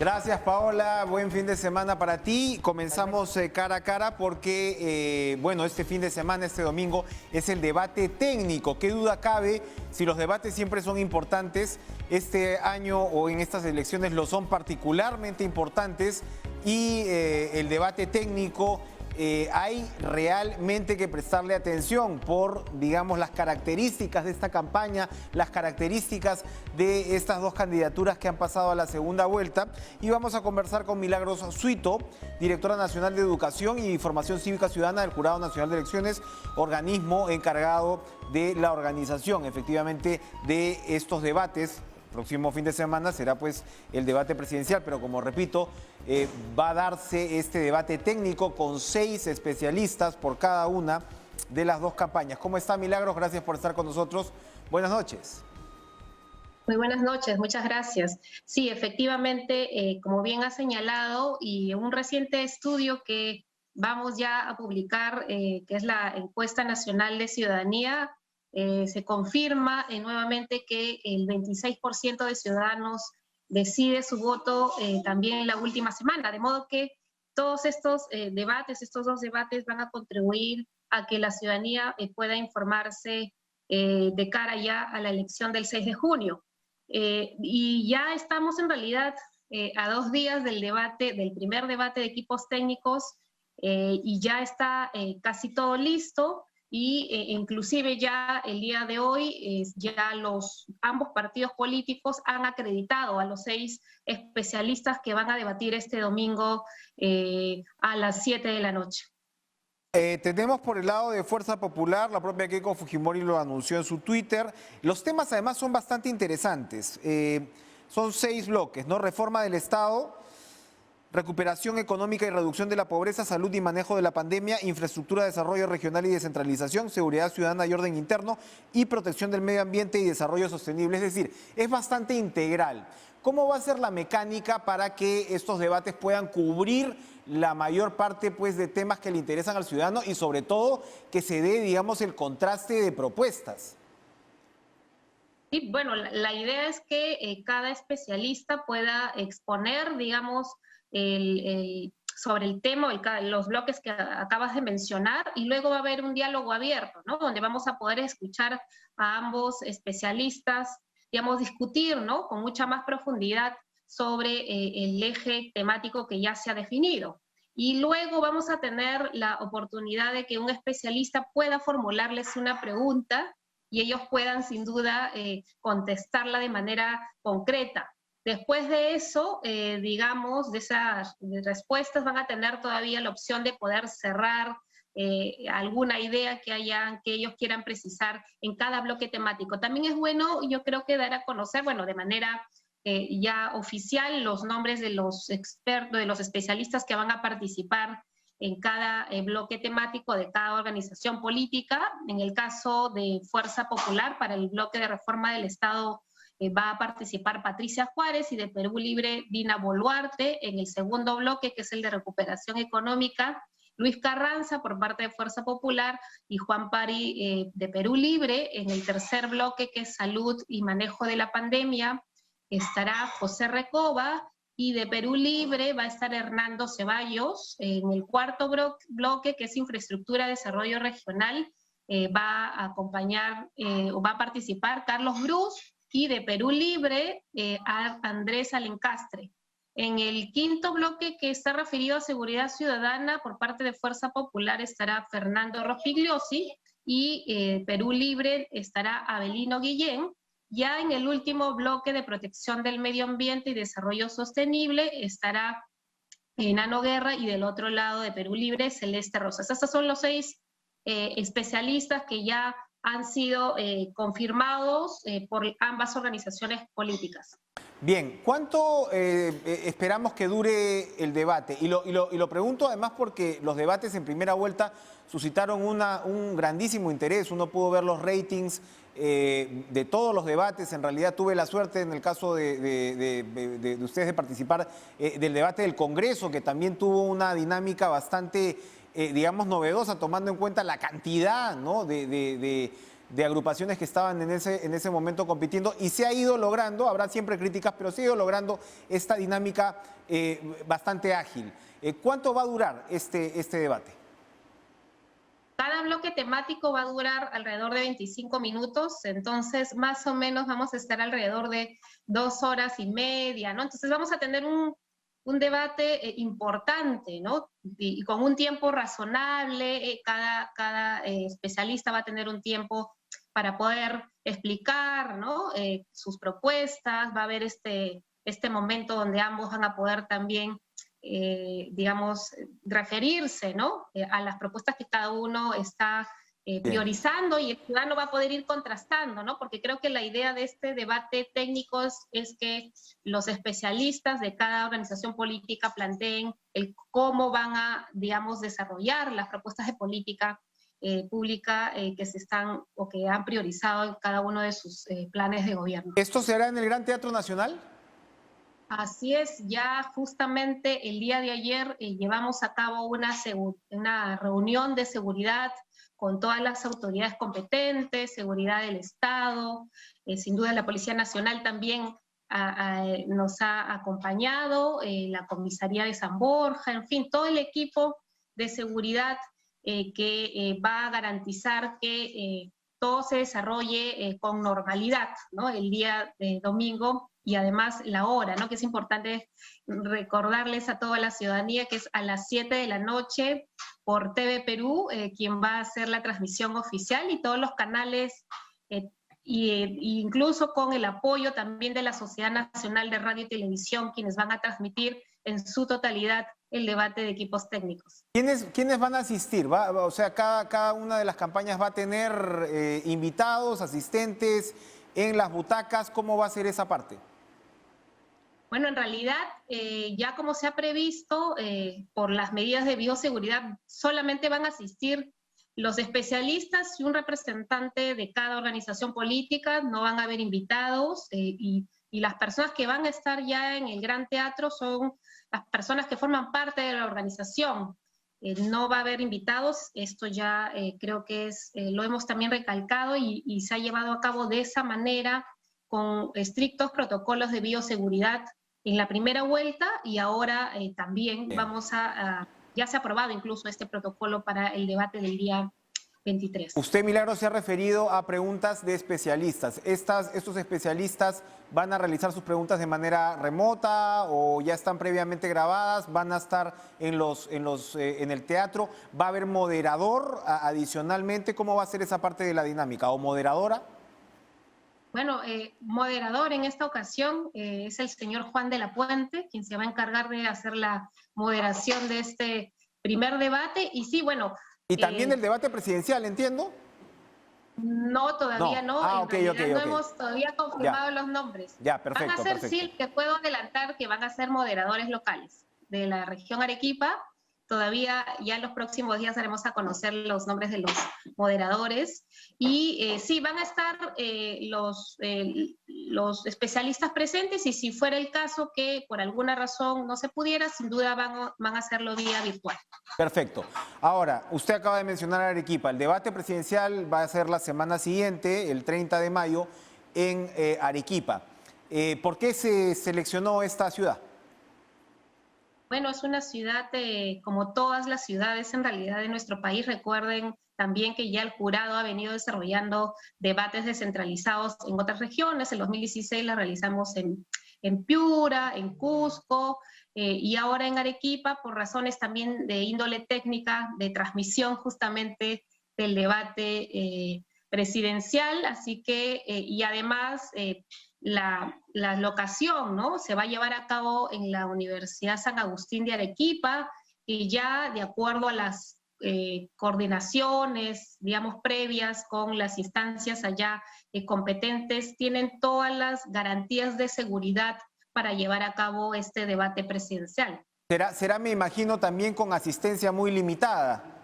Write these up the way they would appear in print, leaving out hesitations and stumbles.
Gracias, Paola. Buen fin de semana para ti. Comenzamos cara a cara porque, bueno, este fin de semana, este domingo, es el debate técnico. ¿Qué duda cabe? Si los debates siempre son importantes, este año o en estas elecciones lo son particularmente importantes y el debate técnico hay realmente que prestarle atención por, digamos, las características de esta campaña, las características de estas dos candidaturas que han pasado a la segunda vuelta. Y vamos a conversar con Milagros Suito, directora nacional de Educación y Formación Cívica Ciudadana del Jurado Nacional de Elecciones, organismo encargado de la organización, efectivamente, de estos debates. Próximo fin de semana será pues el debate presidencial, pero como repito, va a darse este debate técnico con 6 especialistas por cada una de las dos campañas. ¿Cómo está, Milagros? Gracias por estar con nosotros. Buenas noches. Muy buenas noches, muchas gracias. Sí, efectivamente, como bien ha señalado, y un reciente estudio que vamos ya a publicar, que es la Encuesta Nacional de Ciudadanía, se confirma nuevamente que el 26% de ciudadanos decide su voto también en la última semana, de modo que todos estos debates, estos dos debates van a contribuir a que la ciudadanía pueda informarse de cara ya a la elección del 6 de junio. Y ya estamos en realidad a 2 días del debate, del primer debate de equipos técnicos, y ya está casi todo listo. Y inclusive ya el día de hoy ya ambos partidos políticos han acreditado a los 6 especialistas que van a debatir este domingo a las 7 de la noche. Tenemos por el lado de Fuerza Popular, la propia Keiko Fujimori lo anunció en su Twitter. Los temas además son bastante interesantes. Son 6 bloques, ¿no? Reforma del Estado, recuperación económica y reducción de la pobreza, salud y manejo de la pandemia, infraestructura, desarrollo regional y descentralización, seguridad ciudadana y orden interno, y protección del medio ambiente y desarrollo sostenible. Es decir, es bastante integral. ¿Cómo va a ser la mecánica para que estos debates puedan cubrir la mayor parte, pues, de temas que le interesan al ciudadano y sobre todo que se dé, digamos, el contraste de propuestas? Y bueno, la idea es que cada especialista pueda exponer, digamos, sobre el tema, los bloques que acabas de mencionar, y luego va a haber un diálogo abierto, ¿no? Donde vamos a poder escuchar a ambos especialistas, digamos, discutir, ¿no? Con mucha más profundidad sobre el eje temático que ya se ha definido. Y luego vamos a tener la oportunidad de que un especialista pueda formularles una pregunta y ellos puedan sin duda contestarla de manera concreta. Después de eso, digamos, de esas respuestas van a tener todavía la opción de poder cerrar alguna idea que ellos quieran precisar en cada bloque temático. También es bueno, yo creo que dar a conocer, bueno, de manera ya oficial, los nombres de los expertos, de los especialistas que van a participar en cada bloque temático de cada organización política. En el caso de Fuerza Popular, para el bloque de reforma del Estado, va a participar Patricia Juárez, y de Perú Libre, Dina Boluarte. En el segundo bloque, que es el de recuperación económica, Luis Carranza por parte de Fuerza Popular y Juan Pari de Perú Libre. En el tercer bloque, que es salud y manejo de la pandemia, estará José Recoba, y de Perú Libre va a estar Hernando Ceballos. En el cuarto bloque, que es infraestructura, desarrollo regional, va a acompañar o va a participar Carlos Brus, y de Perú Libre a Andrés Alencastre. En el quinto bloque, que está referido a seguridad ciudadana, por parte de Fuerza Popular estará Fernando Rospigliosi, y Perú Libre estará Abelino Guillén. Ya en el último bloque de protección del medio ambiente y desarrollo sostenible estará Nano Guerra, y del otro lado de Perú Libre, Celeste Rosas. Estos son los 6 especialistas que ya han sido confirmados por ambas organizaciones políticas. Bien, ¿cuánto esperamos que dure el debate? Y lo pregunto además porque los debates en primera vuelta suscitaron un grandísimo interés. Uno pudo ver los ratings de todos los debates. En realidad tuve la suerte, en el caso de ustedes, de participar del debate del Congreso, que también tuvo una dinámica bastante, digamos, novedosa, tomando en cuenta la cantidad, ¿no?, de agrupaciones que estaban en ese momento compitiendo y se ha ido logrando, habrá siempre críticas, pero se ha ido logrando esta dinámica bastante ágil. ¿Cuánto va a durar este debate? Cada bloque temático va a durar alrededor de 25 minutos, entonces más o menos vamos a estar alrededor de 2 horas y media, ¿no? Entonces vamos a tener un debate importante, ¿no? Y con un tiempo razonable, cada especialista va a tener un tiempo para poder explicar, ¿no? Sus propuestas, va a haber este momento donde ambos van a poder también digamos, referirse, ¿no? A las propuestas que cada uno está priorizando y el ciudadano va a poder ir contrastando, ¿no? Porque creo que la idea de este debate técnico es que los especialistas de cada organización política planteen el cómo van a, digamos, desarrollar las propuestas de política pública que se están o que han priorizado en cada uno de sus planes de gobierno. ¿Esto será en el Gran Teatro Nacional? Así es, ya justamente el día de ayer llevamos a cabo una reunión de seguridad con todas las autoridades competentes, seguridad del Estado, sin duda la Policía Nacional también nos ha acompañado, la Comisaría de San Borja, en fin, todo el equipo de seguridad que va a garantizar que todo se desarrolle con normalidad, ¿no? El día de domingo y además la hora, ¿no? Que es importante recordarles a toda la ciudadanía que es a las 7 de la noche por TV Perú, quien va a hacer la transmisión oficial y todos los canales, incluso con el apoyo también de la Sociedad Nacional de Radio y Televisión, quienes van a transmitir en su totalidad el debate de equipos técnicos. ¿Quiénes van a asistir? O sea, cada una de las campañas va a tener invitados, asistentes en las butacas. ¿Cómo va a ser esa parte? Bueno, en realidad, ya como se ha previsto, por las medidas de bioseguridad, solamente van a asistir los especialistas y un representante de cada organización política, no van a haber invitados, y las personas que van a estar ya en el Gran Teatro son las personas que forman parte de la organización. No va a haber invitados, esto ya creo que lo hemos también recalcado y se ha llevado a cabo de esa manera, con estrictos protocolos de bioseguridad en la primera vuelta y ahora también ya se ha aprobado incluso este protocolo para el debate del día 23. Usted, Milagro, se ha referido a preguntas de especialistas. ¿Estos especialistas van a realizar sus preguntas de manera remota o ya están previamente grabadas? ¿Van a estar en el teatro? ¿Va a haber moderador adicionalmente? ¿Cómo va a ser esa parte de la dinámica? ¿O moderadora? Bueno, moderador en esta ocasión es el señor Juan de la Puente, quien se va a encargar de hacer la moderación de este primer debate. Y sí, bueno... ¿Y también el debate presidencial, entiendo? No, todavía no. Ok. No hemos todavía confirmado los nombres. Ya, perfecto. Van a ser, sí, te puedo adelantar que van a ser moderadores locales de la región Arequipa. Todavía ya en los próximos días haremos a conocer los nombres de los moderadores. Y sí, van a estar los especialistas presentes y si fuera el caso que por alguna razón no se pudiera, sin duda van a hacerlo vía virtual. Perfecto. Ahora, usted acaba de mencionar a Arequipa. El debate presidencial va a ser la semana siguiente, el 30 de mayo, en Arequipa. ¿Por qué se seleccionó esta ciudad? Bueno, es una ciudad, como todas las ciudades en realidad de nuestro país. Recuerden también que ya el jurado ha venido desarrollando debates descentralizados en otras regiones. En 2016 la realizamos en Piura, en Cusco, y ahora en Arequipa, por razones también de índole técnica, de transmisión justamente del debate presidencial. Así que, y además... La locación, ¿no? Se va a llevar a cabo en la Universidad San Agustín de Arequipa y ya de acuerdo a las coordinaciones, digamos, previas con las instancias allá competentes, tienen todas las garantías de seguridad para llevar a cabo este debate presidencial. Será, me imagino, también con asistencia muy limitada.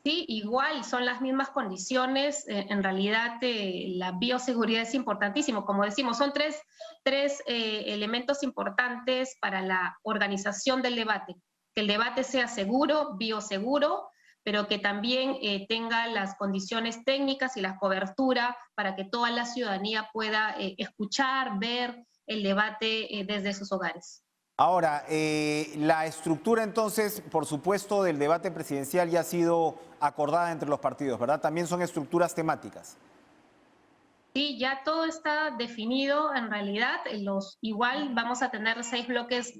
Sí, igual, son las mismas condiciones. En realidad, la bioseguridad es importantísimo. Como decimos, son tres elementos importantes para la organización del debate. Que el debate sea seguro, bioseguro, pero que también tenga las condiciones técnicas y la cobertura para que toda la ciudadanía pueda escuchar, ver el debate desde sus hogares. Ahora, la estructura entonces, por supuesto, del debate presidencial ya ha sido acordada entre los partidos, ¿verdad? También son estructuras temáticas. Sí, ya todo está definido en realidad. Igual vamos a tener 6 bloques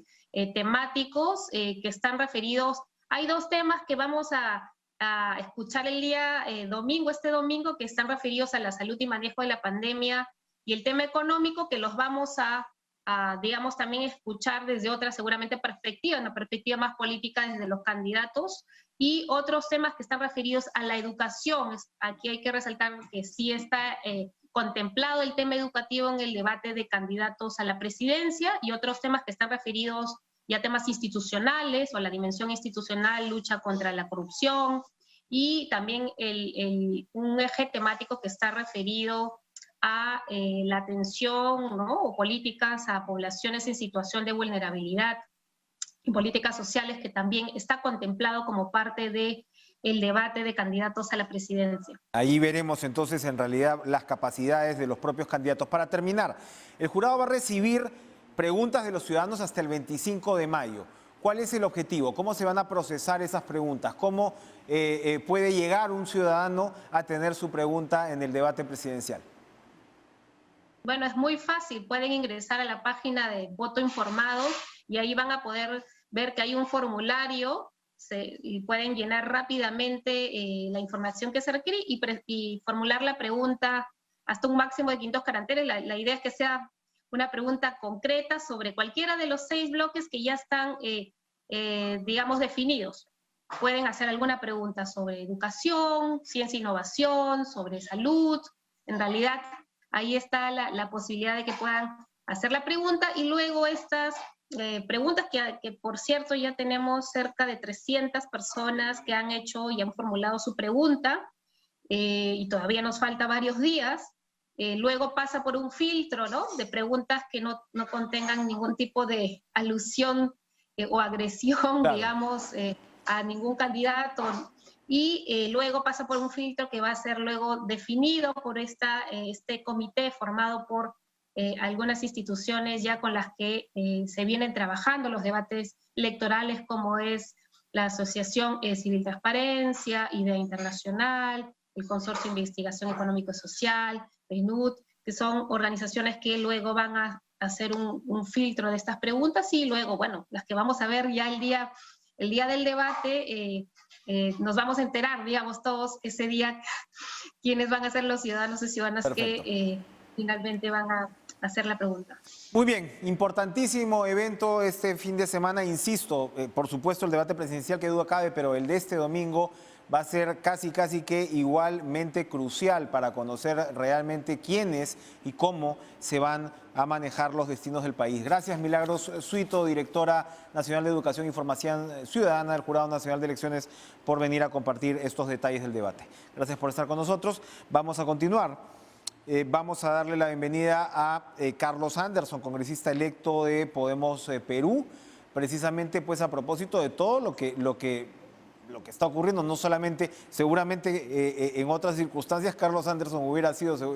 temáticos que están referidos. Hay 2 temas que vamos a escuchar el día domingo, este domingo, que están referidos a la salud y manejo de la pandemia, y el tema económico, que los vamos digamos, también escuchar desde otra, seguramente, perspectiva, una perspectiva más política desde los candidatos, y otros temas que están referidos a la educación. Aquí hay que resaltar que sí está contemplado el tema educativo en el debate de candidatos a la presidencia, y otros temas que están referidos ya a temas institucionales o la dimensión institucional, lucha contra la corrupción, y también un eje temático que está referido a la atención, ¿no?, o políticas a poblaciones en situación de vulnerabilidad, y políticas sociales, que también está contemplado como parte de el debate de candidatos a la presidencia. Ahí veremos entonces en realidad las capacidades de los propios candidatos. Para terminar, el jurado va a recibir preguntas de los ciudadanos hasta el 25 de mayo. ¿Cuál es el objetivo? ¿Cómo se van a procesar esas preguntas? ¿Cómo puede llegar un ciudadano a tener su pregunta en el debate presidencial? Bueno, es muy fácil. Pueden ingresar a la página de Voto Informado y ahí van a poder ver que hay un formulario y pueden llenar rápidamente la información que se requiere y formular la pregunta hasta un máximo de 500 caracteres. La idea es que sea una pregunta concreta sobre cualquiera de los 6 bloques que ya están, digamos, definidos. Pueden hacer alguna pregunta sobre educación, ciencia e innovación, sobre salud. En realidad, ahí está la posibilidad de que puedan hacer la pregunta, y luego estas preguntas que, por cierto, ya tenemos cerca de 300 personas que han hecho y han formulado su pregunta, y todavía nos falta varios días. Luego pasa por un filtro, ¿no?, de preguntas que no contengan ningún tipo de alusión o agresión, claro, digamos, a ningún candidato, y luego pasa por un filtro que va a ser luego definido por este comité formado por algunas instituciones ya con las que se vienen trabajando los debates electorales, como es la Asociación Civil Transparencia, IDEA Internacional, el Consorcio de Investigación Económico y Social, PNUD, que son organizaciones que luego van a hacer un filtro de estas preguntas, y luego, bueno, las que vamos a ver ya el día del debate, nos vamos a enterar, digamos, todos ese día quiénes van a ser los ciudadanos y ciudadanas. Perfecto. Que finalmente van a hacer la pregunta. Muy bien, importantísimo evento este fin de semana, insisto, por supuesto el debate presidencial, que duda cabe, pero el de este domingo va a ser casi que igualmente crucial para conocer realmente quiénes y cómo se van a manejar los destinos del país. Gracias, Milagros Suito, directora nacional de Educación e Información Ciudadana del Jurado Nacional de Elecciones, por venir a compartir estos detalles del debate. Gracias por estar con nosotros. Vamos a continuar. Vamos a darle la bienvenida a Carlos Anderson, congresista electo de Podemos Perú, precisamente pues a propósito de todo lo que está ocurriendo, no solamente, seguramente en otras circunstancias Carlos Anderson hubiera sido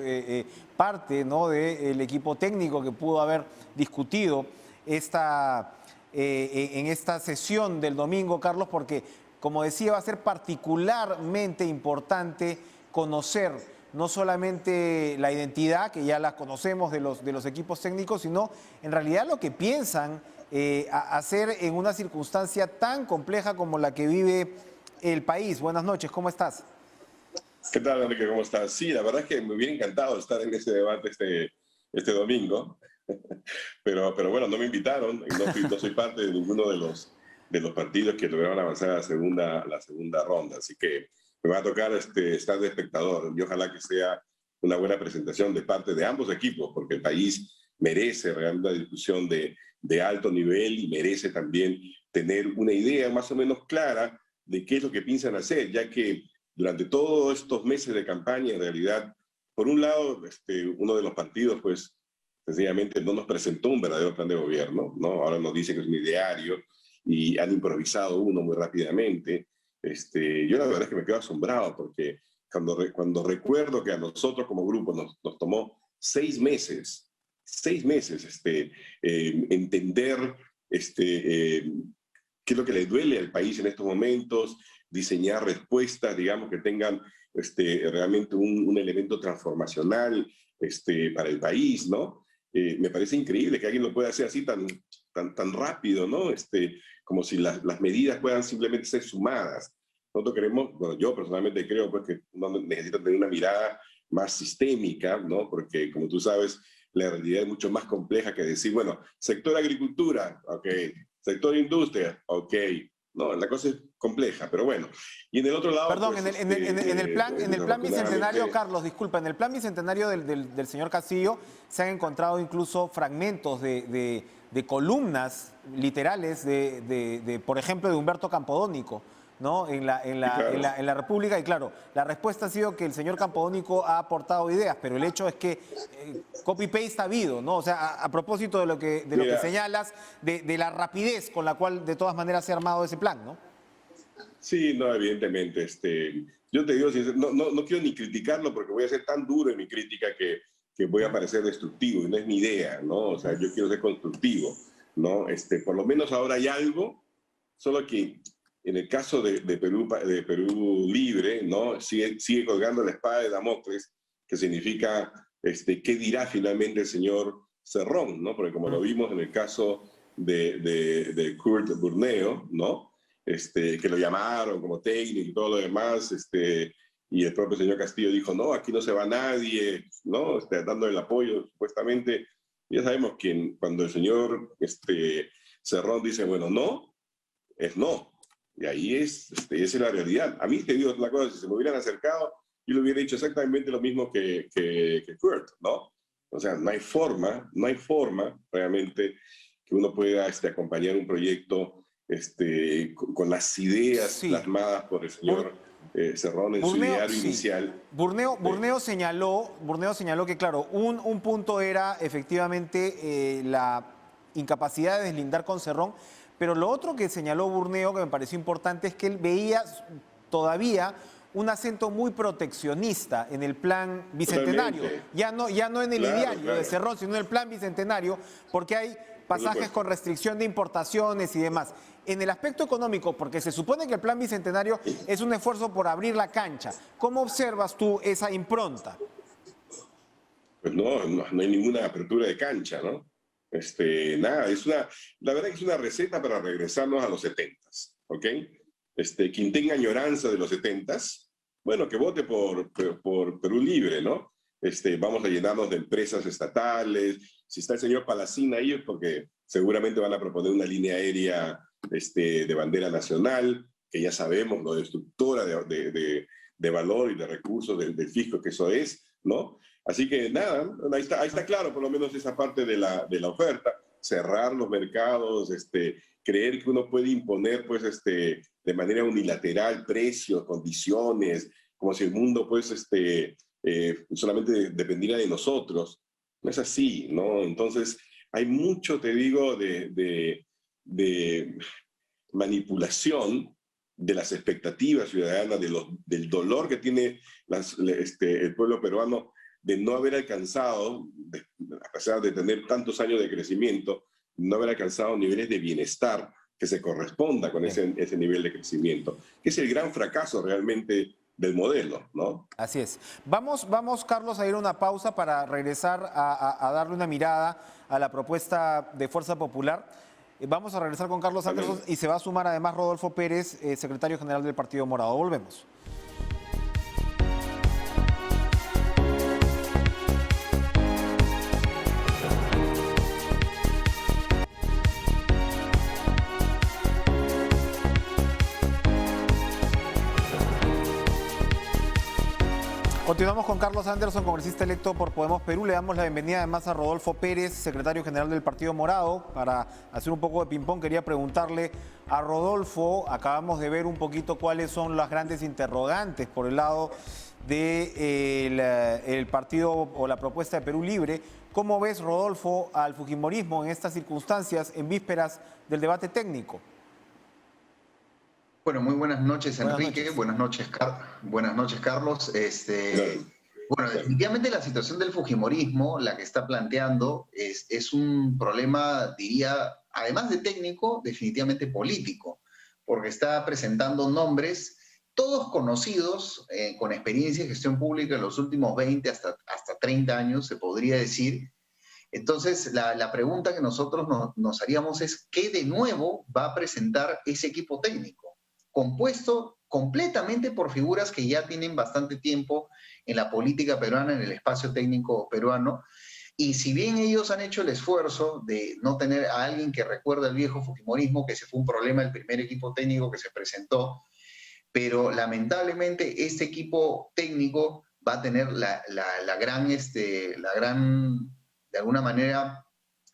parte, ¿no?, del equipo técnico que pudo haber discutido en esta sesión del domingo, Carlos, porque, como decía, va a ser particularmente importante conocer no solamente la identidad, que ya la conocemos de los equipos técnicos, sino en realidad lo que piensan hacer en una circunstancia tan compleja como la que vive el país. Buenas noches, ¿cómo estás? ¿Qué tal, Enrique? ¿Cómo estás? Sí, la verdad es que me hubiera encantado estar en ese debate este domingo, pero bueno, no me invitaron, y no soy parte de ninguno de los partidos que lograron avanzar a la segunda ronda, así que me va a tocar estar de espectador, y ojalá que sea una buena presentación de parte de ambos equipos, porque el país merece realmente una discusión de alto nivel, y merece también tener una idea más o menos clara de qué es lo que piensan hacer, ya que durante todos estos meses de campaña, en realidad, por un lado, uno de los partidos, pues, sencillamente no nos presentó un verdadero plan de gobierno, ¿no? Ahora nos dice que es un ideario, y han improvisado uno muy rápidamente. Yo la verdad es que me quedo asombrado porque cuando recuerdo que a nosotros como grupo nos tomó 6 meses entender qué es lo que le duele al país en estos momentos, diseñar respuestas, digamos, que tengan realmente un elemento transformacional para el país, ¿no? Me parece increíble que alguien lo pueda hacer así tan rápido, ¿no? Como si las medidas puedan simplemente ser sumadas. Nosotros creemos, bueno, yo personalmente creo pues, que uno necesita tener una mirada más sistémica, ¿no? Porque, como tú sabes, la realidad es mucho más compleja que decir, bueno, sector agricultura, ok, sector industria, ok. No, la cosa es compleja, pero bueno. Y en el otro lado... Perdón, pues, en el plan bicentenario, desafortunadamente... Carlos, disculpa, en el plan bicentenario del señor Castillo se han encontrado incluso fragmentos de columnas literales por ejemplo, de Humberto Campodónico, ¿no? En Sí, claro. la República, y claro, la respuesta ha sido que el señor Campodónico ha aportado ideas, pero el hecho es que copy-paste ha habido, ¿no? O sea, a propósito de lo que Mira, señalas, de la rapidez con la cual de todas maneras se ha armado ese plan, ¿no? sí, no, evidentemente. Yo te digo, no quiero ni criticarlo porque voy a ser tan duro en mi crítica que voy a parecer destructivo, y no es mi idea, ¿no? O sea, yo quiero ser constructivo, ¿no? Por lo menos ahora hay algo, solo que en el caso de Perú Libre, ¿no? Sigue colgando la espada de Damocles, que significa qué dirá finalmente el señor Cerrón, ¿no? Porque como lo vimos en el caso de Kurt Burneo, ¿no? Que lo llamaron como técnico y todo lo demás, y el propio señor Castillo dijo, no, aquí no se va nadie, ¿no? Dando el apoyo, supuestamente. Ya sabemos que cuando el señor Cerrón dice, bueno, no, es no. Y ahí esa es la realidad. A mí te digo la cosa, si se me hubieran acercado, yo le hubiera dicho exactamente lo mismo que Kurt, ¿no? O sea, no hay forma realmente que uno pueda acompañar un proyecto con las ideas Sí. plasmadas por el señor Cerrón en su ideario inicial. Burneo señaló que, claro, un punto era efectivamente la incapacidad de deslindar con Cerrón, pero lo otro que señaló Burneo, que me pareció importante, es que él veía todavía un acento muy proteccionista en el plan bicentenario. Totalmente. Ya no en el ideario Claro. de Cerrón, sino en el plan bicentenario, porque hay pasajes con restricción de importaciones y demás. En el aspecto económico, porque se supone que el plan bicentenario es un esfuerzo por abrir la cancha, ¿cómo observas tú esa impronta? Pues no hay ninguna apertura de cancha, ¿no? Nada, la verdad que es una receta para regresarnos a los 70s, ¿ok? Quien tenga añoranza de los 70s, bueno, que vote por Perú Libre, ¿no? Vamos a llenarnos de empresas estatales. Si está el señor Palacín ahí es porque seguramente van a proponer una línea aérea de bandera nacional, que ya sabemos lo destructora de valor y de recursos del fisco que eso es, ¿no? Así que nada, ahí está claro por lo menos esa parte de la oferta, cerrar los mercados, creer que uno puede imponer pues, de manera unilateral precios, condiciones, como si el mundo pues, solamente dependiera de nosotros. No es así, ¿no? Entonces, hay mucho, te digo, de manipulación de las expectativas ciudadanas, del dolor que tiene el pueblo peruano de no haber alcanzado, a pesar de tener tantos años de crecimiento, no haber alcanzado niveles de bienestar que se corresponda con ese nivel de crecimiento, que es el gran fracaso realmente del modelo, ¿no? Así es. Vamos, Carlos, a ir a una pausa para regresar a darle una mirada a la propuesta de Fuerza Popular. Vamos a regresar con Carlos Anderson y se va a sumar además Rodolfo Pérez, secretario general del Partido Morado. Volvemos. Continuamos con Carlos Anderson, congresista electo por Podemos Perú. Le damos la bienvenida además a Rodolfo Pérez, secretario general del Partido Morado. Para hacer un poco de ping-pong, quería preguntarle a Rodolfo, acabamos de ver un poquito cuáles son las grandes interrogantes por el lado del partido o la propuesta de Perú Libre. ¿Cómo ves, Rodolfo, al fujimorismo en estas circunstancias, en vísperas del debate técnico? Bueno, muy buenas noches, Buenas Enrique. noches. Buenas noches, Carlos. Claro. Bueno, definitivamente la situación del Fujimorismo, la que está planteando, es un problema, diría, además de técnico, definitivamente político, porque está presentando nombres, todos conocidos, con experiencia en gestión pública en los últimos 20 hasta 30 años, se podría decir. Entonces, la pregunta que nosotros nos haríamos es, ¿qué de nuevo va a presentar ese equipo técnico? Compuesto completamente por figuras que ya tienen bastante tiempo en la política peruana, en el espacio técnico peruano, y si bien ellos han hecho el esfuerzo de no tener a alguien que recuerda el viejo Fujimorismo, que ese fue un problema del primer equipo técnico que se presentó, pero lamentablemente este equipo técnico va a tener de alguna manera,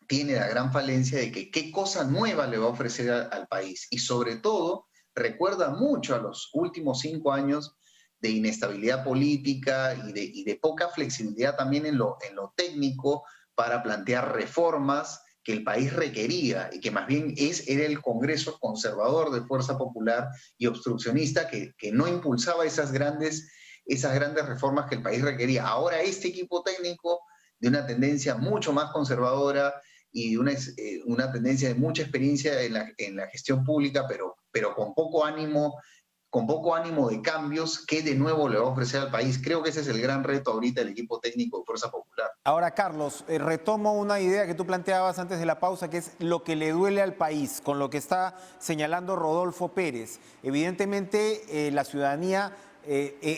tiene la gran falencia de que qué cosa nueva le va a ofrecer al país. Y sobre todo, recuerda mucho a los últimos 5 años de inestabilidad política y de poca flexibilidad también en lo técnico para plantear reformas que el país requería y que más bien era el Congreso conservador de Fuerza Popular y obstruccionista que no impulsaba esas grandes reformas que el país requería. Ahora este equipo técnico de una tendencia mucho más conservadora y de una tendencia de mucha experiencia en la gestión pública, pero con poco ánimo de cambios, ¿qué de nuevo le va a ofrecer al país? Creo que ese es el gran reto ahorita del equipo técnico de Fuerza Popular. Ahora, Carlos, retomo una idea que tú planteabas antes de la pausa, que es lo que le duele al país, con lo que está señalando Rodolfo Pérez. Evidentemente, la ciudadanía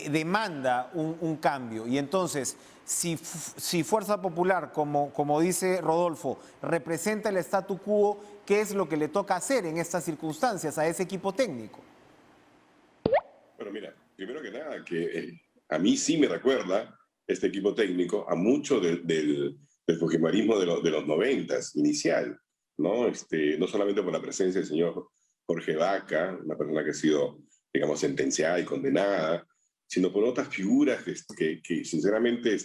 demanda un cambio. Y entonces, si Fuerza Popular, como dice Rodolfo, representa el statu quo, ¿qué es lo que le toca hacer en estas circunstancias a ese equipo técnico? Bueno, mira, primero que nada, que a mí sí me recuerda este equipo técnico a mucho del fujimorismo de los 90s, inicial, ¿no? No solamente por la presencia del señor Jorge Vaca, una persona que ha sido, digamos, sentenciada y condenada, sino por otras figuras que sinceramente,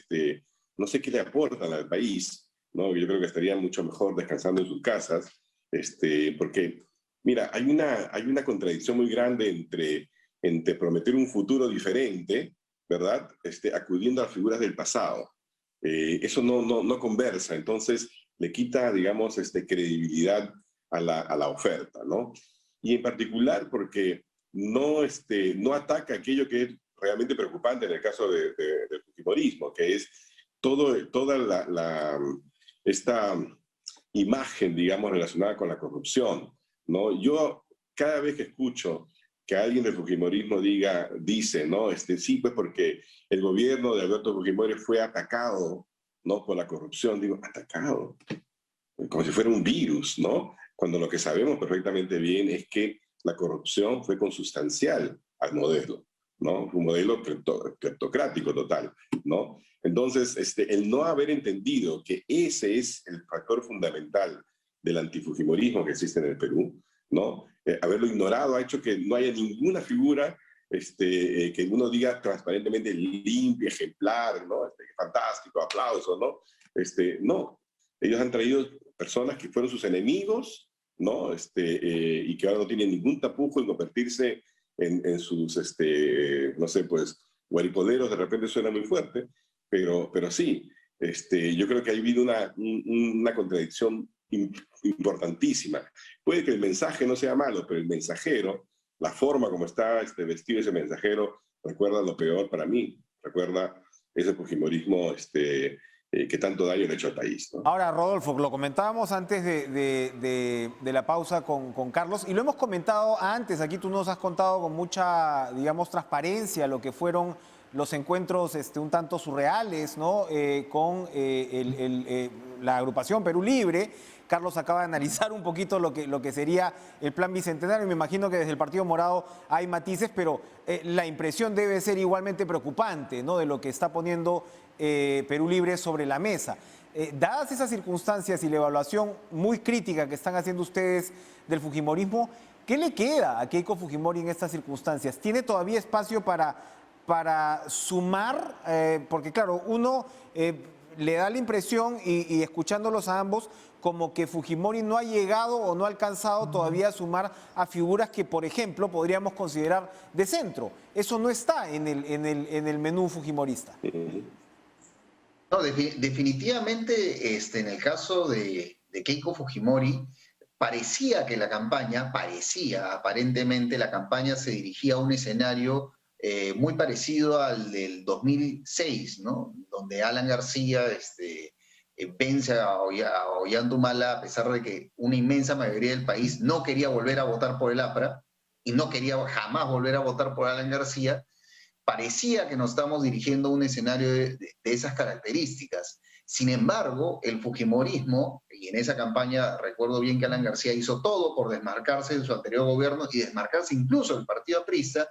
no sé qué le aportan al país, ¿no? Yo creo que estarían mucho mejor descansando en sus casas, porque, mira, hay una contradicción muy grande entre prometer un futuro diferente, ¿verdad? Acudiendo a figuras del pasado. Eso no conversa, entonces le quita, digamos, credibilidad a la oferta, ¿no? Y en particular porque no ataca aquello que es realmente preocupante en el caso del fujimorismo, que es toda esta imagen, digamos, relacionada con la corrupción, ¿no? Yo cada vez que escucho que alguien del fujimorismo dice, ¿no? Sí, pues porque el gobierno de Alberto Fujimori fue atacado, ¿no? Por la corrupción. Digo, atacado, como si fuera un virus, ¿no? Cuando lo que sabemos perfectamente bien es que la corrupción fue consustancial al modelo, ¿no? Un modelo cleptocrático total, ¿no? Entonces, el no haber entendido que ese es el factor fundamental del antifujimorismo que existe en el Perú, ¿no? Haberlo ignorado ha hecho que no haya ninguna figura que uno diga transparentemente limpia, ejemplar, ¿no? Fantástico, aplauso, ¿no? No, ellos han traído personas que fueron sus enemigos, ¿no? Y que ahora no tienen ningún tapujo en convertirse en sus, no sé, pues, guaripoleros. De repente suena muy fuerte, pero sí, yo creo que ha habido una contradicción importantísima. Puede que el mensaje no sea malo, pero el mensajero, la forma como está vestido ese mensajero, recuerda lo peor para mí, recuerda ese fujimorismo que tanto daño le ha hecho al país, ¿no? Ahora, Rodolfo, lo comentábamos antes de la pausa con Carlos, y lo hemos comentado antes, aquí tú nos has contado con mucha, digamos, transparencia lo que fueron los encuentros un tanto surreales, ¿no? Con la agrupación Perú Libre. Carlos acaba de analizar un poquito lo que sería el plan bicentenario. Me imagino que desde el Partido Morado hay matices, pero la impresión debe ser igualmente preocupante, ¿no? De lo que está poniendo Perú Libre sobre la mesa. Dadas esas circunstancias y la evaluación muy crítica que están haciendo ustedes del fujimorismo, ¿qué le queda a Keiko Fujimori en estas circunstancias? ¿Tiene todavía espacio para sumar? Porque claro, uno le da la impresión, y escuchándolos a ambos, como que Fujimori no ha llegado o no ha alcanzado todavía a sumar a figuras que, por ejemplo, podríamos considerar de centro. Eso no está en el menú fujimorista. No, definitivamente en el caso de Keiko Fujimori, parecía que la campaña, aparentemente la campaña se dirigía a un escenario muy parecido al del 2006, ¿no? Donde Alan García vence a Ollanta a pesar de que una inmensa mayoría del país no quería volver a votar por el APRA y no quería jamás volver a votar por Alan García. Parecía que nos estamos dirigiendo a un escenario de esas características. Sin embargo, el fujimorismo, y en esa campaña recuerdo bien que Alan García hizo todo por desmarcarse de su anterior gobierno y desmarcarse incluso del partido aprista.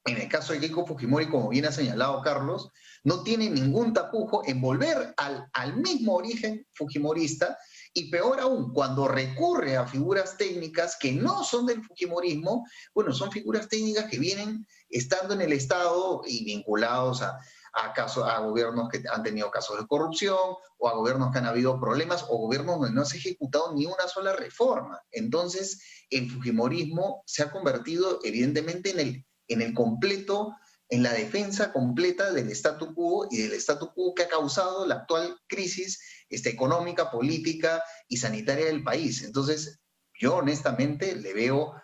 En el caso de Keiko Fujimori, como bien ha señalado Carlos, no tiene ningún tapujo en volver al mismo origen fujimorista, y peor aún, cuando recurre a figuras técnicas que no son del fujimorismo, bueno, son figuras técnicas que vienen estando en el Estado y vinculados a gobiernos que han tenido casos de corrupción, o a gobiernos que han habido problemas, o gobiernos donde no se ha ejecutado ni una sola reforma. Entonces, el fujimorismo se ha convertido evidentemente en la defensa completa del statu quo, y del statu quo que ha causado la actual crisis económica, política y sanitaria del país. Entonces, yo honestamente le veo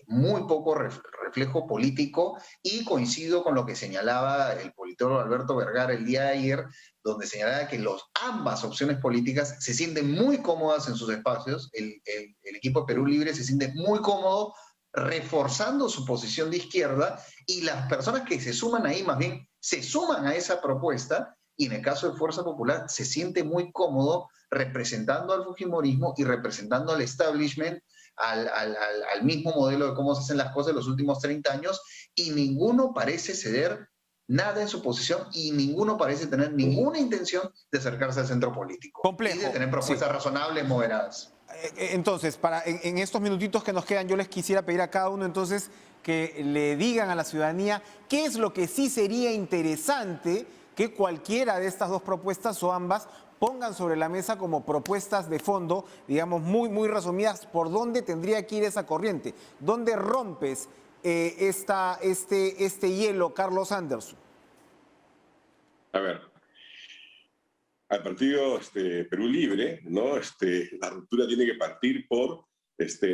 muy poco reflejo político, y coincido con lo que señalaba el politólogo Alberto Vergara el día de ayer, donde señalaba que ambas opciones políticas se sienten muy cómodas en sus espacios. El equipo de Perú Libre se siente muy cómodo reforzando su posición de izquierda, y las personas que se suman ahí más bien se suman a esa propuesta, y en el caso de Fuerza Popular se siente muy cómodo representando al fujimorismo y representando al establishment, al mismo modelo de cómo se hacen las cosas en los últimos 30 años, y ninguno parece ceder nada en su posición, y ninguno parece tener ninguna intención de acercarse al centro político. Complejo. Y de tener propuestas razonables, moderadas. Entonces, en estos minutitos que nos quedan, yo les quisiera pedir a cada uno entonces que le digan a la ciudadanía qué es lo que sí sería interesante que cualquiera de estas dos propuestas, o ambas, pongan sobre la mesa como propuestas de fondo, digamos, muy resumidas, por dónde tendría que ir esa corriente. ¿Dónde rompes este hielo, Carlos Anderson? A ver, al partido Perú Libre, ¿no? La ruptura tiene que partir por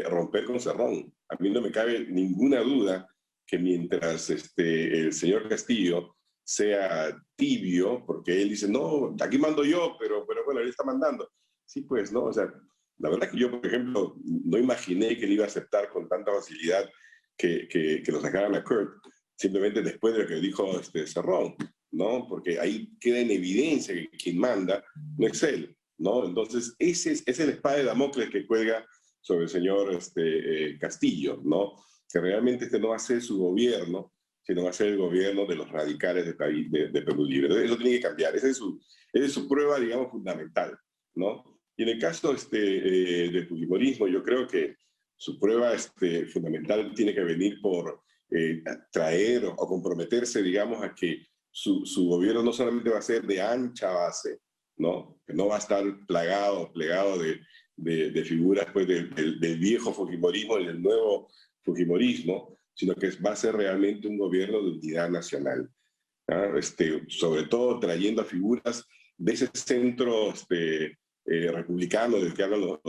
romper con Cerrón. A mí no me cabe ninguna duda que mientras el señor Castillo sea tibio, porque él dice, no, aquí mando yo, pero bueno, él está mandando. Sí, pues, ¿no? O sea, la verdad que yo, por ejemplo, no imaginé que él iba a aceptar con tanta facilidad que lo sacaran a Kurt, simplemente después de lo que dijo Cerrón, ¿no? Porque ahí queda en evidencia que quien manda no es él, ¿no? Entonces, ese es el espada de Damocles que cuelga sobre el señor Castillo, ¿no? Que realmente no va a ser su gobierno, sino va a ser el gobierno de los radicales de Perú Libre. Entonces, eso tiene que cambiar. Esa es su prueba, digamos, fundamental, ¿no? Y en el caso del fujimorismo, yo creo que su prueba fundamental tiene que venir por traer o comprometerse, digamos, a que su gobierno no solamente va a ser de ancha base, ¿no? Que no va a estar plegado de figuras pues, del viejo fujimorismo y del nuevo fujimorismo, sino que va a ser realmente un gobierno de unidad nacional, ¿ah? Sobre todo trayendo a figuras de ese centro republicano del que hablan los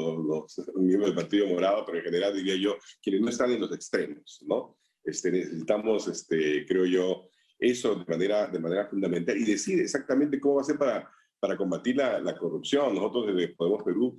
miembros del Partido Morado, pero en general diría yo, quienes no están en los extremos, ¿no? Necesitamos, creo yo, eso de manera fundamental, y decir exactamente cómo va a ser para combatir la corrupción. Nosotros desde Podemos Perú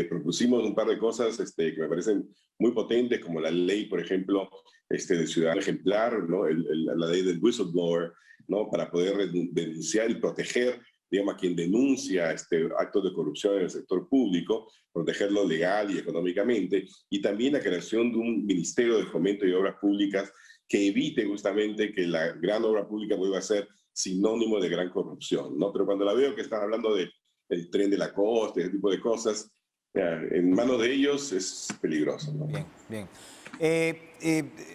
propusimos un par de cosas que me parecen muy potentes, como la ley, por ejemplo, del ciudadano ejemplar, ¿no? La ley del whistleblower, ¿no? Para poder denunciar y proteger, digamos, a quien denuncia actos de corrupción en el sector público, protegerlo legal y económicamente, y también la creación de un Ministerio de Fomento y Obras Públicas que evite justamente que la gran obra pública vuelva a ser sinónimo de gran corrupción, ¿no? Pero cuando la veo que están hablando del tren de la costa, ese tipo de cosas, en manos de ellos es peligroso, ¿no? Bien.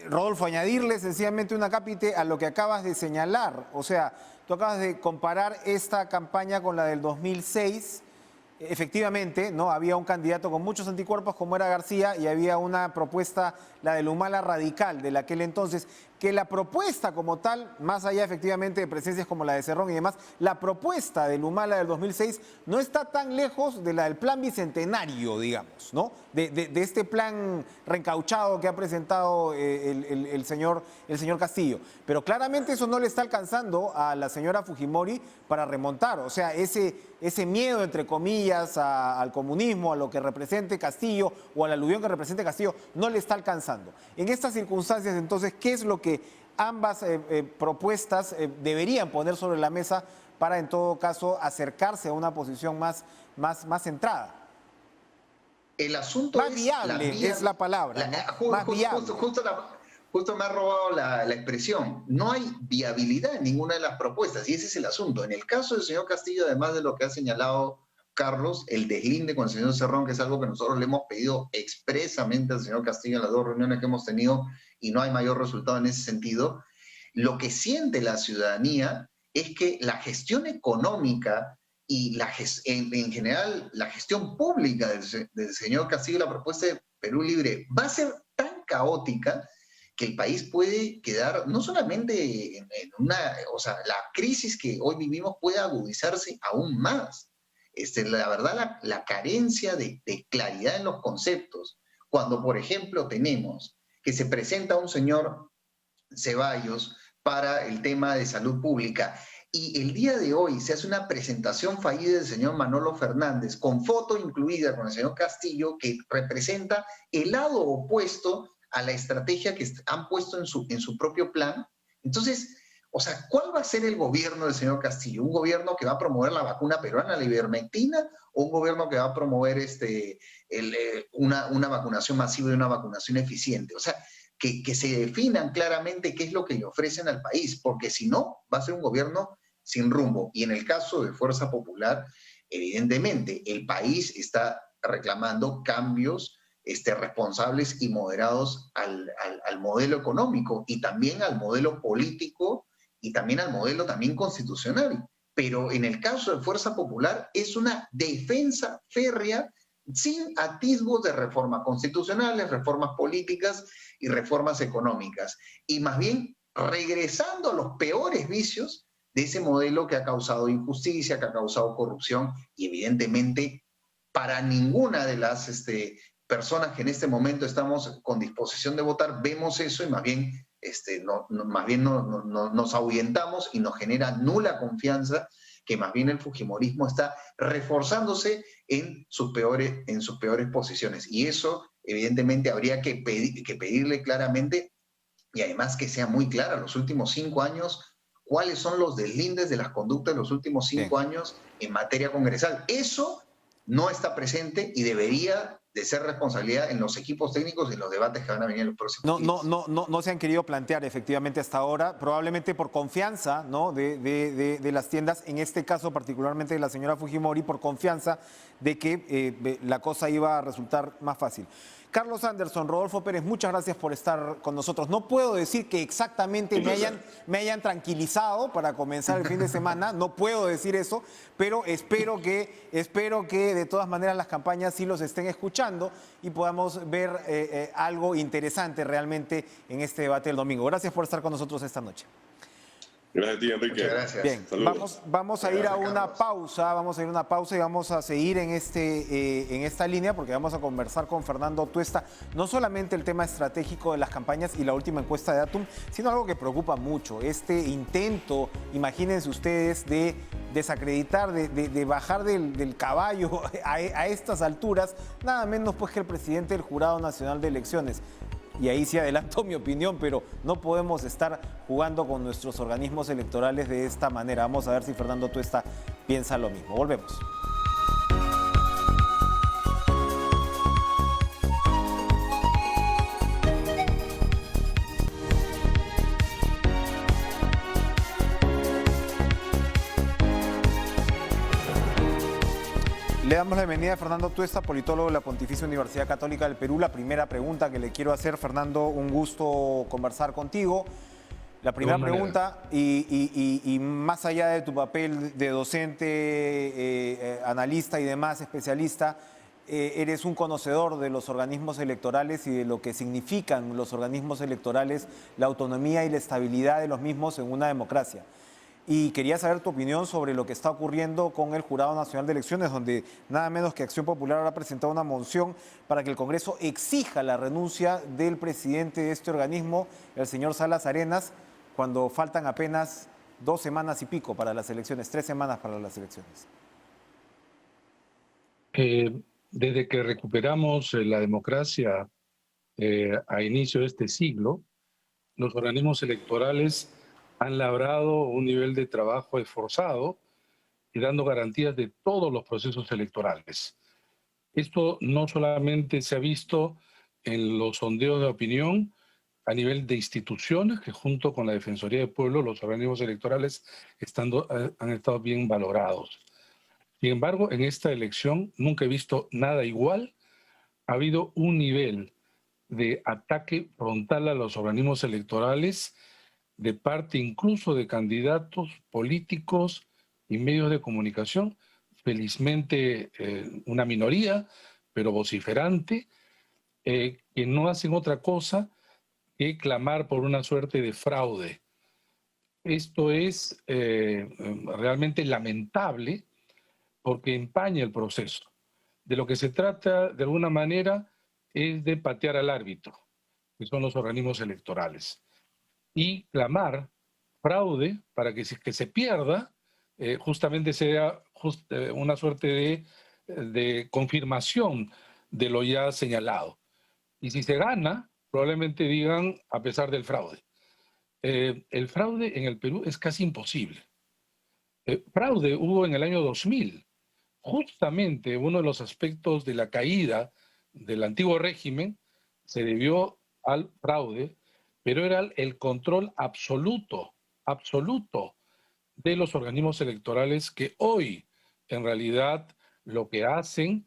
Rodolfo, añadirle sencillamente una cápite a lo que acabas de señalar. O sea, tú acabas de comparar esta campaña con la del 2006. Efectivamente, ¿no? Había un candidato con muchos anticuerpos como era García y había una propuesta, la del Humala Radical de aquel entonces, que la propuesta como tal, más allá efectivamente de presencias como la de Cerrón y demás, la propuesta del Humala del 2006 no está tan lejos de la del plan bicentenario, digamos, ¿no? De este plan reencauchado que ha presentado el señor Castillo. Pero claramente eso no le está alcanzando a la señora Fujimori para remontar. O sea, ese miedo, entre comillas, al comunismo, a lo que represente Castillo o al aluvión que represente Castillo, no le está alcanzando. En estas circunstancias, entonces, ¿qué es lo que ambas propuestas deberían poner sobre la mesa para, en todo caso, acercarse a una posición más centrada? El asunto más viable es la palabra, ¿no? Más viable. Justo me ha robado la expresión. No hay viabilidad en ninguna de las propuestas y ese es el asunto. En el caso del señor Castillo, además de lo que ha señalado Carlos, el deslinde con el señor Cerrón, que es algo que nosotros le hemos pedido expresamente al señor Castillo en las 2 reuniones que hemos tenido y no hay mayor resultado en ese sentido. Lo que siente la ciudadanía es que la gestión económica y en general la gestión pública del señor Castillo, la propuesta de Perú Libre, va a ser tan caótica que el país puede quedar no solamente en o sea, la crisis que hoy vivimos puede agudizarse aún más. La verdad, la carencia de claridad en los conceptos, cuando, por ejemplo, tenemos que se presenta un señor Ceballos para el tema de salud pública y el día de hoy se hace una presentación fallida del señor Manolo Fernández, con foto incluida con el señor Castillo, que representa el lado opuesto a la estrategia que han puesto en su propio plan. Entonces, o sea, ¿cuál va a ser el gobierno del señor Castillo? ¿Un gobierno que va a promover la vacuna peruana, la ivermectina, o un gobierno que va a promover una vacunación masiva y una vacunación eficiente? O sea, que se definan claramente qué es lo que le ofrecen al país, porque si no, va a ser un gobierno sin rumbo. Y en el caso de Fuerza Popular, evidentemente, el país está reclamando cambios responsables y moderados al modelo económico y también al modelo político y también al modelo también constitucional. Pero en el caso de Fuerza Popular es una defensa férrea sin atisbos de reformas constitucionales, reformas políticas y reformas económicas. Y más bien regresando a los peores vicios de ese modelo que ha causado injusticia, que ha causado corrupción y evidentemente para ninguna de las personas que en este momento estamos con disposición de votar, vemos eso y más bien, nos ahuyentamos y nos genera nula confianza que más bien el fujimorismo está reforzándose en sus peores posiciones. Y eso, evidentemente, habría que pedirle claramente y además que sea muy clara los últimos 5 años, cuáles son los deslindes de las conductas de los últimos 5 años en materia congresal. Eso no está presente y debería de ser responsabilidad en los equipos técnicos y en los debates que van a venir en los próximos días. No se han querido plantear efectivamente hasta ahora, probablemente por confianza, ¿no? de las tiendas, en este caso particularmente de la señora Fujimori, por confianza de que la cosa iba a resultar más fácil. Carlos Anderson, Rodolfo Pérez, muchas gracias por estar con nosotros. No puedo decir que exactamente me hayan tranquilizado para comenzar el fin de semana, no puedo decir eso, pero espero que de todas maneras las campañas sí los estén escuchando y podamos ver algo interesante realmente en este debate del domingo. Gracias por estar con nosotros esta noche. Gracias a ti, Enrique. Muchas gracias. Bien, vamos a ir a una pausa y vamos a seguir en esta línea porque vamos a conversar con Fernando Tuesta, no solamente el tema estratégico de las campañas y la última encuesta de Datum, sino algo que preocupa mucho, este intento, imagínense ustedes, de desacreditar, de bajar del caballo a estas alturas, nada menos pues que el presidente del Jurado Nacional de Elecciones. Y ahí sí adelanto mi opinión, pero no podemos estar jugando con nuestros organismos electorales de esta manera. Vamos a ver si Fernando Tuesta piensa lo mismo. Volvemos. Le damos la bienvenida a Fernando Tuesta, politólogo de la Pontificia Universidad Católica del Perú. La primera pregunta que le quiero hacer, Fernando, un gusto conversar contigo. La primera pregunta, y más allá de tu papel de docente, analista y demás, especialista, eres un conocedor de los organismos electorales y de lo que significan los organismos electorales, la autonomía y la estabilidad de los mismos en una democracia. Y quería saber tu opinión sobre lo que está ocurriendo con el Jurado Nacional de Elecciones, donde nada menos que Acción Popular ha presentado una moción para que el Congreso exija la renuncia del presidente de este organismo, el señor Salas Arenas, cuando faltan apenas 2 semanas y pico para las elecciones, 3 semanas para las elecciones. Desde que recuperamos la democracia a inicio de este siglo, los organismos electorales han labrado un nivel de trabajo esforzado y dando garantías de todos los procesos electorales. Esto no solamente se ha visto en los sondeos de opinión a nivel de instituciones, que junto con la Defensoría del Pueblo, los organismos electorales han estado bien valorados. Sin embargo, en esta elección nunca he visto nada igual. Ha habido un nivel de ataque frontal a los organismos electorales de parte incluso de candidatos políticos y medios de comunicación, felizmente una minoría, pero vociferante, que no hacen otra cosa que clamar por una suerte de fraude. Esto es realmente lamentable porque empaña el proceso. De lo que se trata, de alguna manera, es de patear al árbitro, que son los organismos electorales, y clamar fraude para que se pierda, justamente sea una suerte de confirmación de lo ya señalado. Y si se gana, probablemente digan a pesar del fraude. El fraude en el Perú es casi imposible. Fraude hubo en el año 2000. Justamente uno de los aspectos de la caída del antiguo régimen se debió al fraude, pero era el control absoluto de los organismos electorales que hoy en realidad lo que hacen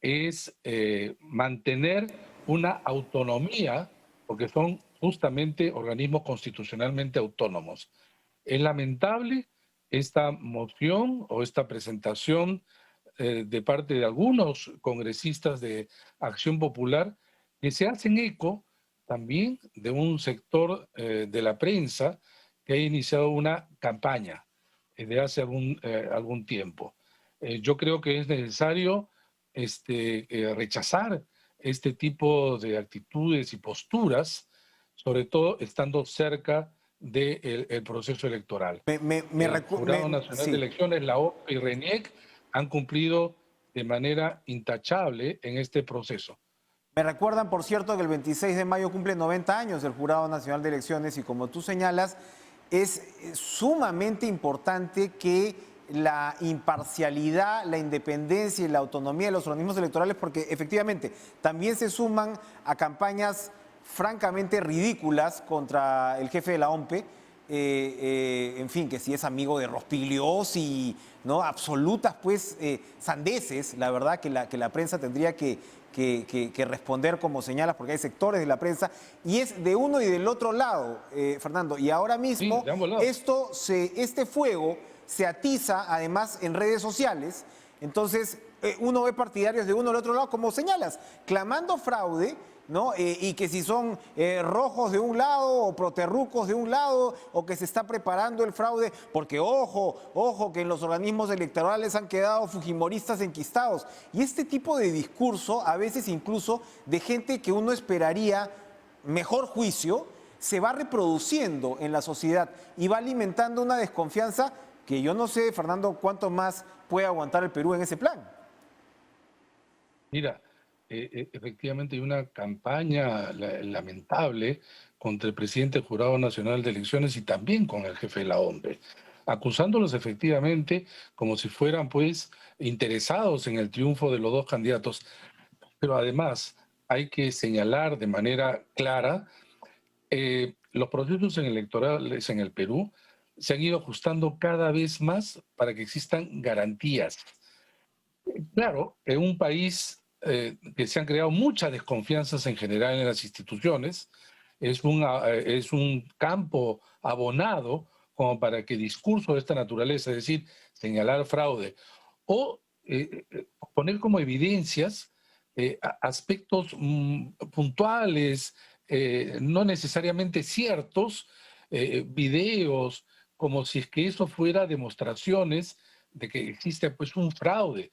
es mantener una autonomía, porque son justamente organismos constitucionalmente autónomos. Es lamentable esta moción o esta presentación de parte de algunos congresistas de Acción Popular que se hacen eco también de un sector de la prensa que ha iniciado una campaña de hace algún tiempo. Yo creo que es necesario rechazar este tipo de actitudes y posturas, sobre todo estando cerca del proceso electoral. El Jurado Nacional de Elecciones, la OPE y RENIEC han cumplido de manera intachable en este proceso. Me recuerdan, por cierto, que el 26 de mayo cumple 90 años el Jurado Nacional de Elecciones y como tú señalas, es sumamente importante que la imparcialidad, la independencia y la autonomía de los organismos electorales, porque efectivamente también se suman a campañas francamente ridículas contra el jefe de la OMPE, en fin, que si es amigo de Rospigliosi, ¿no? Absolutas, pues, sandeces, la verdad, que la prensa tendría que responder como señalas, porque hay sectores de la prensa, y es de uno y del otro lado, Fernando. Y ahora mismo, sí, este fuego se atiza, además, en redes sociales. Entonces, uno ve partidarios de uno del otro lado, como señalas, clamando fraude, ¿no? Y que si son rojos de un lado o proterrucos de un lado o que se está preparando el fraude, porque ojo que en los organismos electorales han quedado fujimoristas enquistados. Y este tipo de discurso, a veces incluso de gente que uno esperaría mejor juicio, se va reproduciendo en la sociedad y va alimentando una desconfianza que yo no sé, Fernando, cuánto más puede aguantar el Perú en ese plan. Mira, efectivamente hay una campaña lamentable contra el presidente del Jurado Nacional de Elecciones y también con el jefe de la OMPE, acusándolos efectivamente como si fueran pues interesados en el triunfo de los dos candidatos. Pero además hay que señalar de manera clara los procesos electorales en el Perú se han ido ajustando cada vez más para que existan garantías. Claro, en un país que se han creado muchas desconfianzas en general en las instituciones, es un campo abonado como para que discurso de esta naturaleza, es decir, señalar fraude o poner como evidencias aspectos puntuales, no necesariamente ciertos, videos, como si es que eso fuera demostraciones de que existe pues un fraude.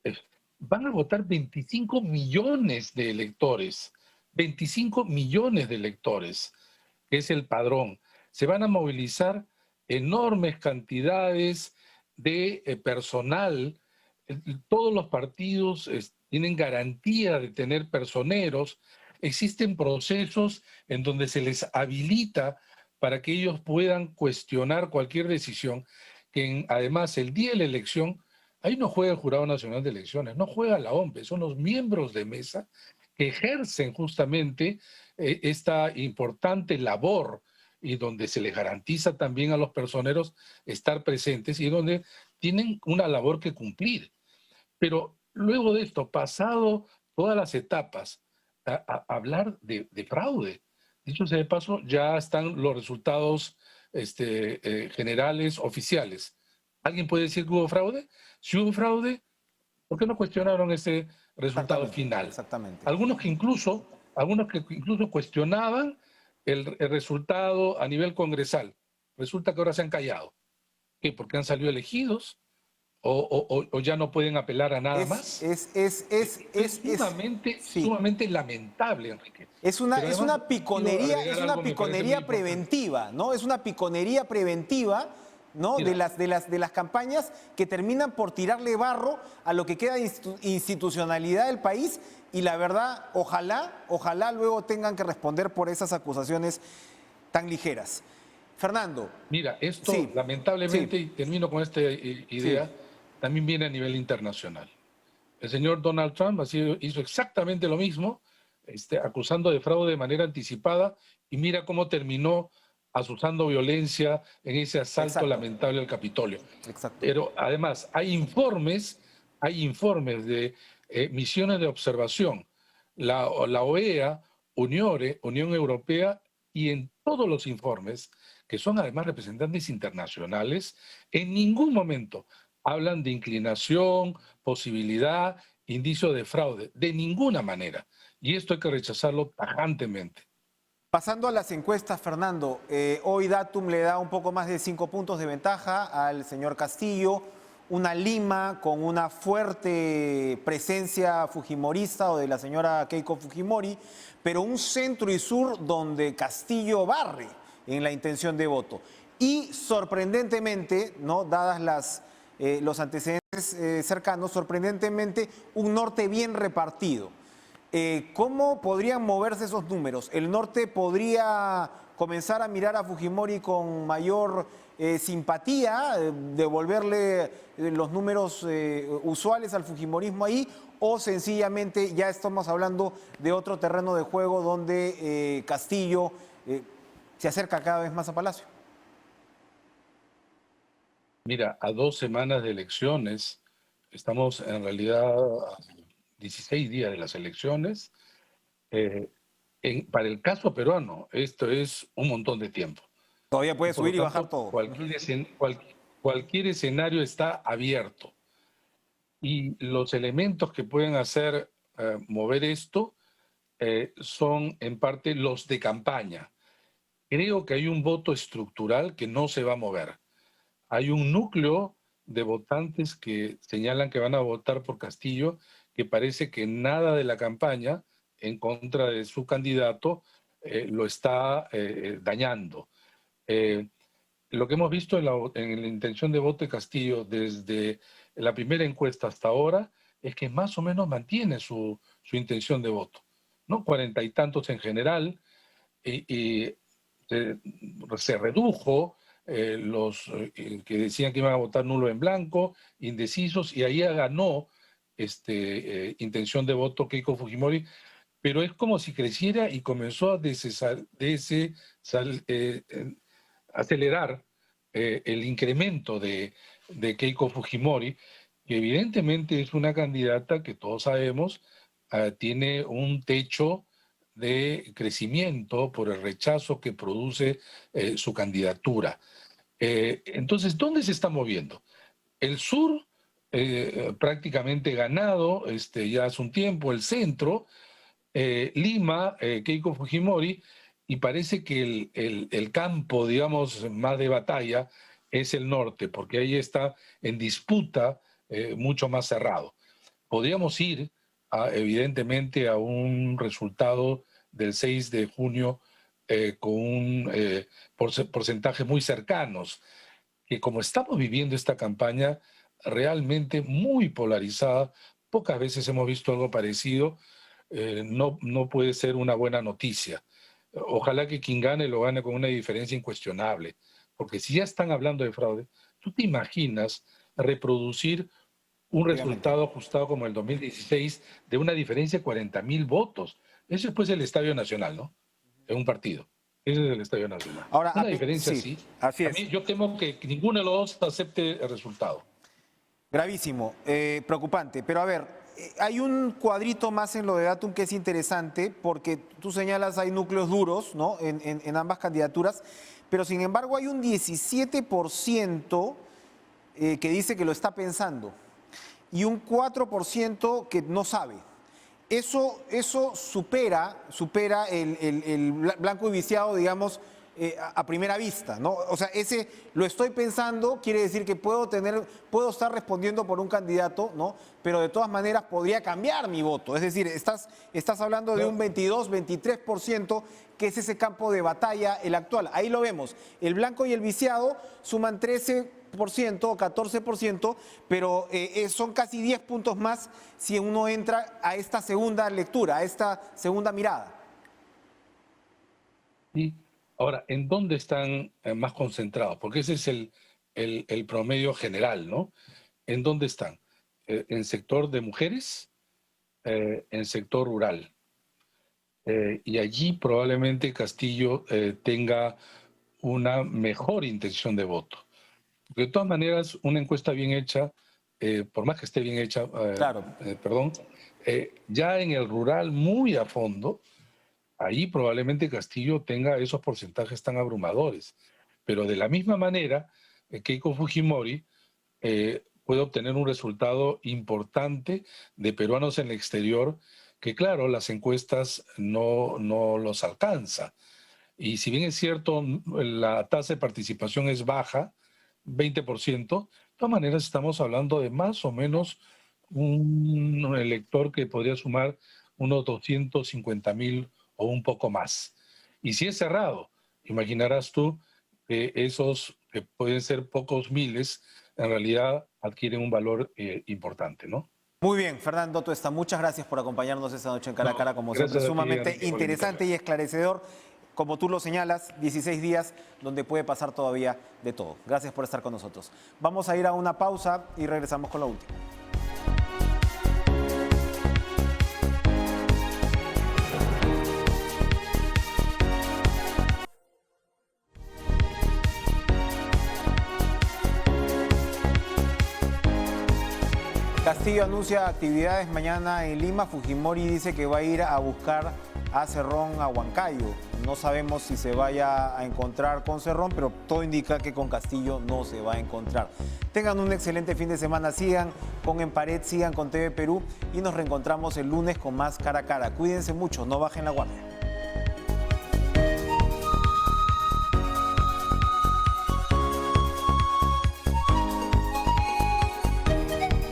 eh, Van a votar 25 millones de electores, 25 millones de electores, que es el padrón. Se van a movilizar enormes cantidades de personal. Todos los partidos tienen garantía de tener personeros. Existen procesos en donde se les habilita para que ellos puedan cuestionar cualquier decisión, además el día de la elección. Ahí no juega el Jurado Nacional de Elecciones, no juega la OMPE, son los miembros de mesa que ejercen justamente esta importante labor y donde se les garantiza también a los personeros estar presentes y donde tienen una labor que cumplir. Pero luego de esto, pasado todas las etapas, hablar de fraude. Dicho sea de paso, ya están los resultados generales oficiales. ¿Alguien puede decir que hubo fraude? Si hubo fraude, ¿por qué no cuestionaron ese resultado final? Exactamente. Algunos que incluso cuestionaban el resultado a nivel congresal. Resulta que ahora se han callado. ¿Qué? ¿Porque han salido elegidos? ¿O ya no pueden apelar a nada más? Es sumamente lamentable, Enrique. Es Pero además, una piconería, quiero agregar algo, me parece muy importante. preventiva, ¿no? Es una piconería preventiva, ¿no? Mira. De las campañas que terminan por tirarle barro a lo que queda de institucionalidad del país y la verdad, ojalá luego tengan que responder por esas acusaciones tan ligeras. Fernando. Mira, esto Sí, lamentablemente, sí. y termino con esta idea, Sí. también viene a nivel internacional. El señor Donald Trump hizo exactamente lo mismo, acusando de fraude de manera anticipada, y mira cómo terminó asusando violencia en ese asalto Exacto. lamentable al Capitolio. Exacto. Pero además hay informes de misiones de observación, la OEA, Unión Europea, y en todos los informes, que son además representantes internacionales, en ningún momento hablan de inclinación, posibilidad, indicio de fraude, de ninguna manera. Y esto hay que rechazarlo tajantemente. Pasando a las encuestas, Fernando, hoy Datum le da un poco más de 5 puntos de ventaja al señor Castillo, una Lima con una fuerte presencia fujimorista o de la señora Keiko Fujimori, pero un centro y sur donde Castillo barre en la intención de voto. Y sorprendentemente, ¿no? Dadas los antecedentes cercanos, sorprendentemente un norte bien repartido. ¿Cómo podrían moverse esos números? ¿El norte podría comenzar a mirar a Fujimori con mayor simpatía, devolverle los números usuales al fujimorismo ahí? ¿O sencillamente ya estamos hablando de otro terreno de juego donde Castillo se acerca cada vez más a Palacio? Mira, a 2 semanas de elecciones, estamos en realidad 16 días de las elecciones. Para el caso peruano, esto es un montón de tiempo. Todavía puede Por lo subir y bajar tanto, todo. cualquier escenario está abierto. Y los elementos que pueden hacer mover esto son en parte los de campaña. Creo que hay un voto estructural que no se va a mover. Hay un núcleo de votantes que señalan que van a votar por Castillo, que parece que nada de la campaña en contra de su candidato lo está dañando. Lo que hemos visto en la intención de voto de Castillo desde la primera encuesta hasta ahora es que más o menos mantiene su intención de voto, ¿no? 40 y tantos en general, y se redujo los que decían que iban a votar nulo en blanco, indecisos, y ahí ganó intención de voto Keiko Fujimori, pero es como si creciera y comenzó a acelerar el incremento de Keiko Fujimori, que evidentemente es una candidata que todos sabemos tiene un techo de crecimiento por el rechazo que produce su candidatura. Entonces, ¿dónde se está moviendo? El sur, prácticamente ganado ya hace un tiempo, el centro, Lima, Keiko Fujimori, y parece que el campo, digamos, más de batalla es el norte, porque ahí está en disputa mucho más cerrado. Podríamos ir, evidentemente, a un resultado del 6 de junio con un porcentaje muy cercanos, que como estamos viviendo esta campaña realmente muy polarizada, pocas veces hemos visto algo parecido, no puede ser una buena noticia. Ojalá que quien gane lo gane con una diferencia incuestionable, porque si ya están hablando de fraude, ¿tú te imaginas reproducir un resultado ajustado como el 2016 de una diferencia de 40.000 votos? Eso es pues el Estadio Nacional, ¿no? Es un partido. Ese es el Estadio Nacional. Ahora, una diferencia sí, así. así es. A mí, yo temo que ninguno de los dos acepte el resultado. Gravísimo, preocupante. Pero a ver, hay un cuadrito más en lo de Datum que es interesante, porque tú señalas hay núcleos duros, ¿no? En ambas candidaturas, pero sin embargo hay un 17% que dice que lo está pensando y un 4% que no sabe. Eso supera el blanco y viciado, digamos, a primera vista, ¿no? O sea, ese lo estoy pensando quiere decir que puedo estar respondiendo por un candidato, ¿no? Pero de todas maneras podría cambiar mi voto. Es decir, estás hablando de un 22, 23%, que es ese campo de batalla, el actual. Ahí lo vemos. El blanco y el viciado suman 13% o 14%, pero son casi 10 puntos más si uno entra a esta segunda lectura, a esta segunda mirada. Sí. Ahora, ¿en dónde están más concentrados? Porque ese es el promedio general, ¿no? ¿En dónde están? ¿En sector de mujeres? ¿En sector rural? Y allí probablemente Castillo tenga una mejor intención de voto. De todas maneras, una encuesta bien hecha, por más que esté bien hecha, Claro. Ya en el rural muy a fondo, ahí probablemente Castillo tenga esos porcentajes tan abrumadores. Pero de la misma manera, Keiko Fujimori puede obtener un resultado importante de peruanos en el exterior que, claro, las encuestas no los alcanza. Y si bien es cierto, la tasa de participación es baja, 20%, de todas maneras estamos hablando de más o menos un elector que podría sumar unos 250.000 o un poco más. Y si es cerrado, imaginarás tú que esos que pueden ser pocos miles, en realidad adquieren un valor importante, ¿no? Muy bien, Fernando Tuesta, muchas gracias por acompañarnos esta noche en Cara a Cara, como siempre, sumamente interesante y esclarecedor. Como tú lo señalas, 16 días donde puede pasar todavía de todo. Gracias por estar con nosotros. Vamos a ir a una pausa y regresamos con lo último. Castillo anuncia actividades mañana en Lima. Fujimori dice que va a ir a buscar a Cerrón, a Huancayo. No sabemos si se vaya a encontrar con Cerrón, pero todo indica que con Castillo no se va a encontrar. Tengan un excelente fin de semana. Sigan con En Pared, sigan con TV Perú y nos reencontramos el lunes con más Cara a Cara. Cuídense mucho, no bajen la guardia.